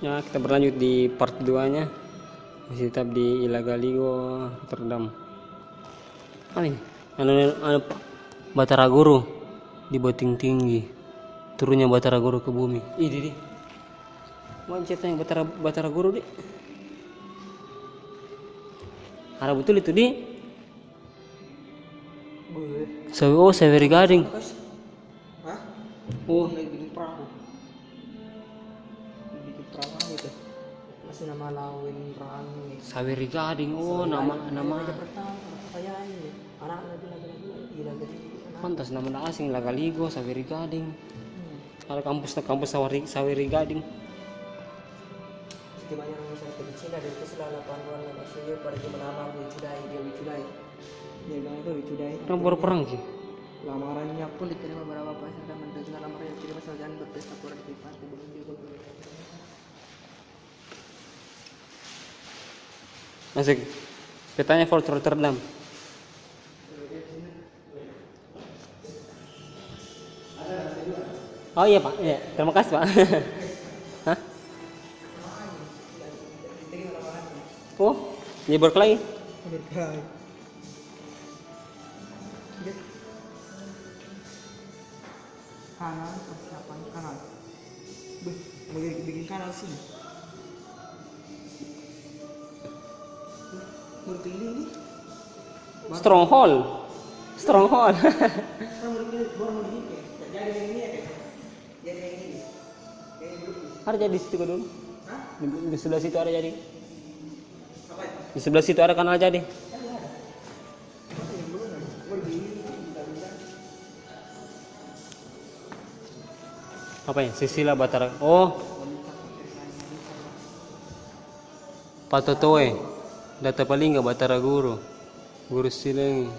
Ya, kita berlanjut di part 2-nya. Masih tetap di Ilagaligo, Rotterdam. Ini anu Batara Guru di Boting Tinggi. Turunnya Batara Guru ke bumi. Ih, Didi. Mau ceritanya Batara Guru, Di. Harap betul itu, Di. Saweri Gading. Hah? Oh, Bikin perahu. Bikin perahu itu. Masih nama lawin rangi. Saweri Gading. Oh, nama pertama kayak ini. Anak-anak gila gitu. pantas nama asing Ilagaligo, Saweri Gading. Ada kampus Saweri Gading. Sedikit banyak orang misalnya di Cina dari itu selalu panduan maksudnya pada zaman lama dia Wicudai. Dia bilang itu Wicudai. Orang baru perang sih. Lamarannya pun diterima beberapa pasangan mendengar lamaran yang tidak masalah jangan berpesta kurang di pantai belum dia Masuk. Petanya Fort Rotterdam. Oh iya Pak, iya. Terima kasih Pak. Hah? Oh, ini berkelahi. berkelahi. Kanal persiapan kanal. Mau bikin kanal sini. Berpilih ini. Stronghold. Baru mau bikin. Jadi yang ini ya kan? Jadi yang ini. Yang ini dulu. Ada jadi situ dulu. Hah? Di sebelah situ ada jadi. Apa itu? Di sebelah situ ada kanal jadi. Apa ya? Sisila Batara. Oh. Patotoe. Data paling nggak Batara Guru. Guru Silengi.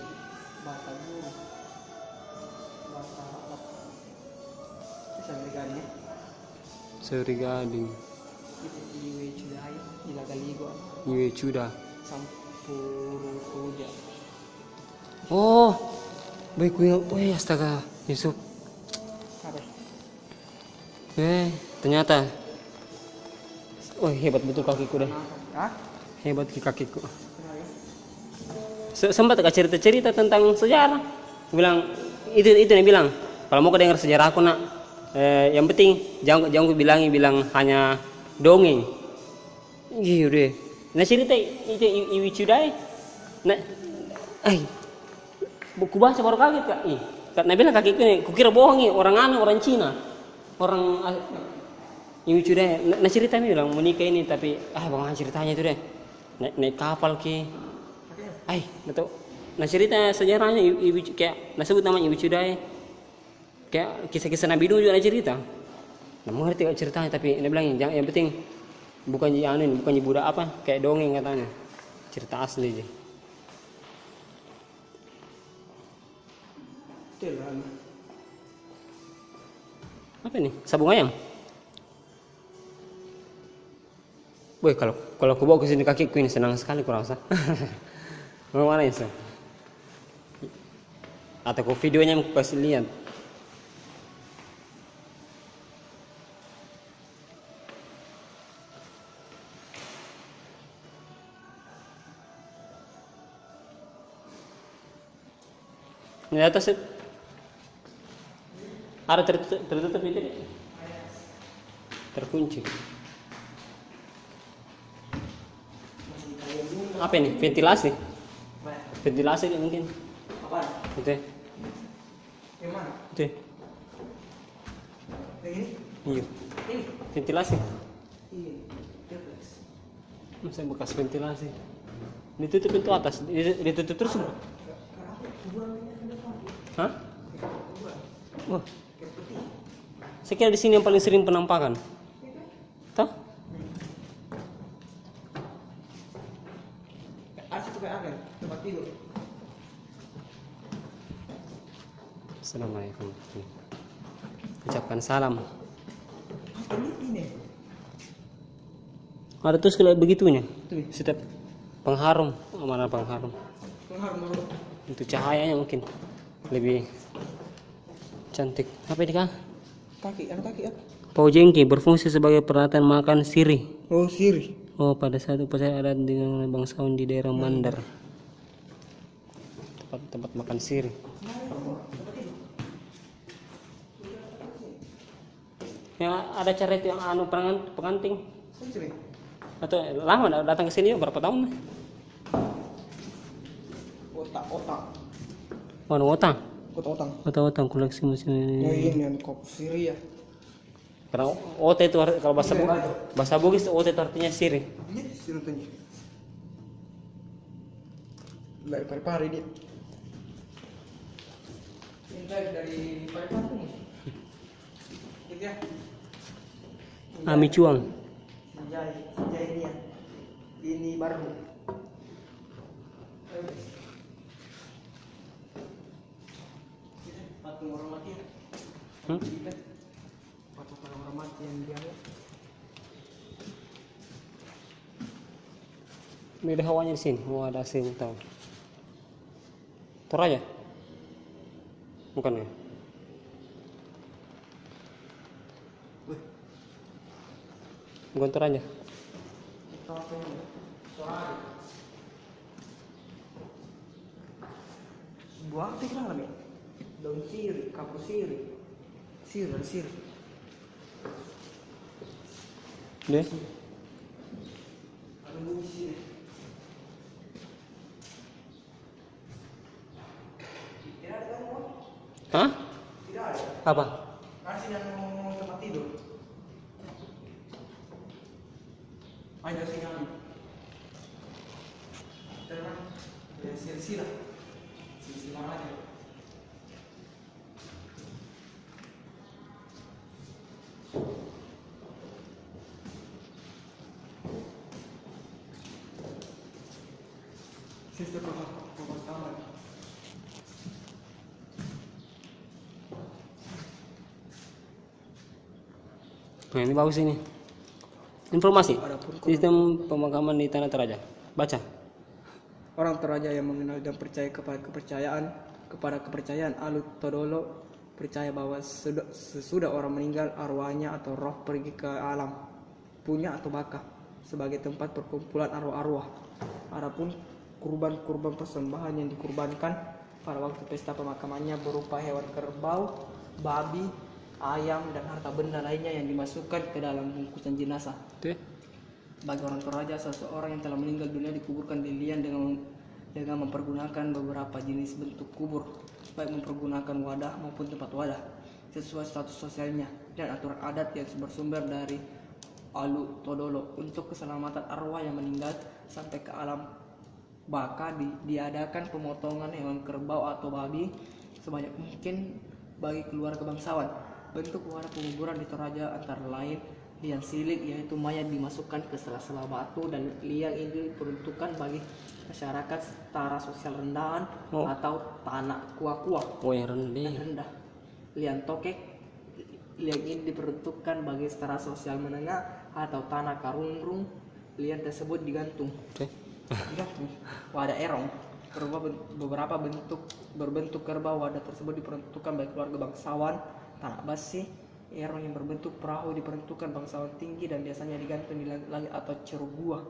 Saweri Gading. Iwe Cuda. Sampurpuja. Oh. Baik gue. Wih, astaga. Yusuf. Apa? Ternyata. Oh, hebat betul kakiku deh. Hah? Hebat kakiku. Sempat gak cerita-cerita tentang sejarah. Bilang itu yang bilang. Kalau mau dengar sejarah aku nak, yang penting jangan bilang hanya dongeng. Iya deh. Nah cerita itu Iwi Cudai. Nah, buku baca baru kaget kak. Kak bilang kakiku nih, kukira bohong nih orang Cina, orang Iwi Cudai. Nah ceritanya bilang menikah ini tapi bagaimana ceritanya itu deh. Naik kapal ki. Betul. Nah cerita sejarahnya kayak sebut namanya Iwi Cudai. Kayak kisah-kisah Nabi dulu juga ada cerita. Nah mengerti ceritanya tapi dia bilang yang penting bukan budak apa kayak dongeng katanya. Cerita asli aja. Apa ini? Sabung ayam. Boy, kalau aku bawa ke sini kakiku ini senang sekali kurasa. Mau mana itu? Atau kau videonya aku kasih lihat. Di atas ada tertutup itu deh. Terkunci. Apa ini? Ventilasi? Ventilasi ini mungkin. Apa? Itu. Yang mana? Itu. Yang ini? Iya. Ini? Ventilasi. Iya. Masa bekas ventilasi. Ditutup pintu atas. Ditutup terus. Hah? Wah. Saya kira di sini yang paling sering penampakan. Tahu? Itu kayak apa? Tempat tidur. Assalamualaikum. Ucapkan salam. Ini. Ada terus kayak begitunya. Tuh. Setiap pengharum, mana pengharum? Pengharum. Itu cahayanya mungkin lebih cantik. Apa ini kah? Kaki, kaki apa? Paujengki berfungsi sebagai peralatan makan sirih. Oh, sirih. Oh, pada saat upacara adat dengan bangsawan di daerah Mandar. Tempat makan sirih. Yang ada cara itu yang anu pengantin. Atau lama datang ke sini berapa tahun? Otak. Mana otang? Otang. Koleksi musim ini. Oh, ini yang kopi sirih ya. Karena otak itu kalau bahasa Bugis otak itu artinya sirih. Ini sirih tuh. Dari pari-pari dia. Ini dari pari-pari nih. Gitu ya. Ami cuang. Sinjai ini ya. Ini baru. Patung orang mati. Patung orang mati yang dia. Beda hawanya di sini. Oh, ada AC tahu. Toraja? Bukan ya? Bukan Toraja. Buah apa kira kami? Daun sirih, kapur sirih. Sirih. Deh. Ada bunyi sirih. Tidak ada kan? Hah? Tidak ada. Apa? Kasih yang mau tempat tidur. Ayo sini kami. Terang. Ya silsilah. Silsilah aja. Sistem pemakaman. Nah, ini bagus ini. Informasi. Sistem pemakaman di Tanah Toraja. Baca. Orang Toraja yang mengenal dan percaya kepada kepercayaan Alu Todolo percaya bahwa sesudah orang meninggal arwahnya atau roh pergi ke alam punya atau baka sebagai tempat perkumpulan arwah-arwah. Adapun kurban persembahan yang dikurbankan pada waktu pesta pemakamannya berupa hewan kerbau, babi, ayam dan harta benda lainnya yang dimasukkan ke dalam bungkusan jenazah. Bagi orang Toraja, seseorang yang telah meninggal dunia dikuburkan di liang dengan mempergunakan beberapa jenis bentuk kubur, baik mempergunakan wadah maupun tempat wadah, sesuai status sosialnya dan aturan adat yang bersumber dari Alu Todolo. Untuk keselamatan arwah yang meninggal sampai ke alam baka diadakan pemotongan hewan kerbau atau babi sebanyak mungkin bagi keluarga bangsawan. Bentuk wadah penguburan di Toraja antara lain liang silik, yaitu mayat dimasukkan ke sela-sela batu, dan liang ini diperuntukkan bagi masyarakat setara sosial rendahan atau tanah kuah-kuah yang rendah. Liang tokek, liang ini diperuntukkan bagi setara sosial menengah atau tanah karungrung. Liang tersebut digantung. Wadah erong beberapa berbentuk kerbau. Wadah tersebut diperuntukkan bagi keluarga bangsawan. Tanah basi erong yang berbentuk perahu diperuntukkan bangsawan tinggi dan biasanya digantung di langit atau ceruk gua.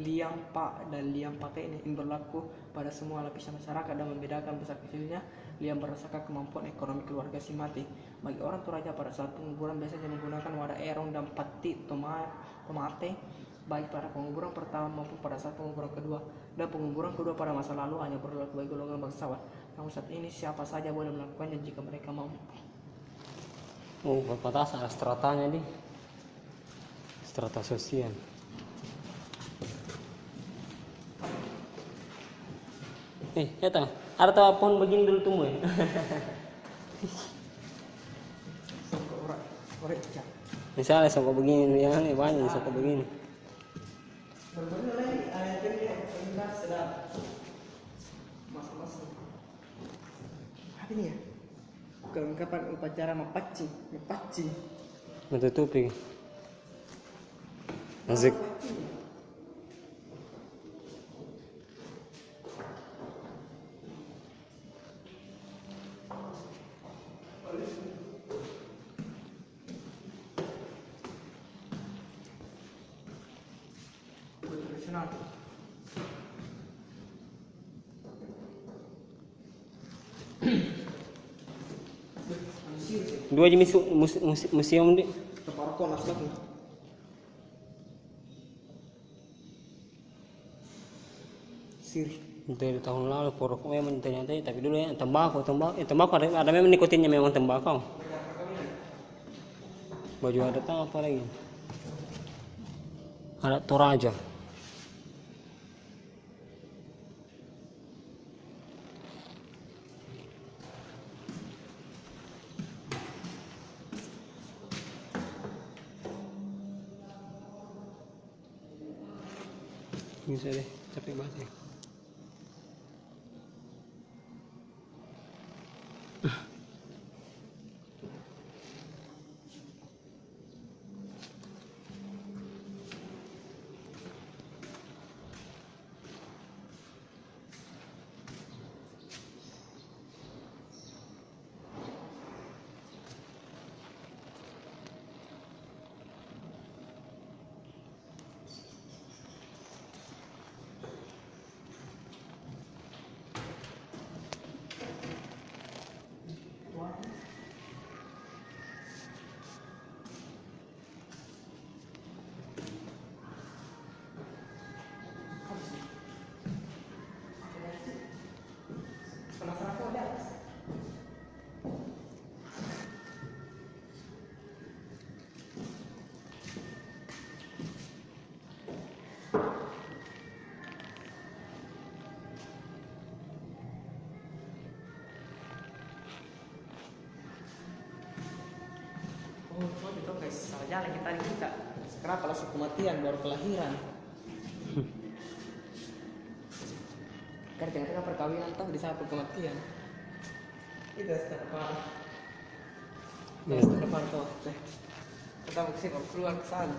Liang pak dan liang pakai ini berlaku pada semua lapisan masyarakat dan membedakan besar kecilnya liang berdasarkan kemampuan ekonomi keluarga si mati. Bagi orang Toraja pada saat penguburan biasanya menggunakan wadah erong dan pati tomate baik pada penguburan pertama maupun pada saat penguburan kedua, dan penguburan kedua pada masa lalu hanya berlaku bagi golongan bangsawan. Namun saat ini siapa saja boleh melakukannya jika mereka mampu. Batas ada stratanya nih. Strata sosial. Eta, ada pohon begini dulu tumbuh ya. Misalnya soko begini ya, banyak soko begini. Berbeda lagi, ayatnya indah sedap. Masuk. Apa ini ya? Kelengkapan upacara mepaci. Menutupi. Asik. tradisional. Dua jenis museum di. Teparakon asli. Siri. Dari tahun lalu porok memang ternyata, tapi dulu ya tembakau ada memang nikotinnya memang tembakau. Baju adat apa lagi? Adat Toraja. Bisa deh, capek banget ya. Oh, itu guys, salah jalan kita. Kenapa langsung kematian baru kelahiran? Karena tengah-tengah perkawinan toh di saat kematian. Itu sudah parah. Sudah parah toh. Kita mau keluar ke sana.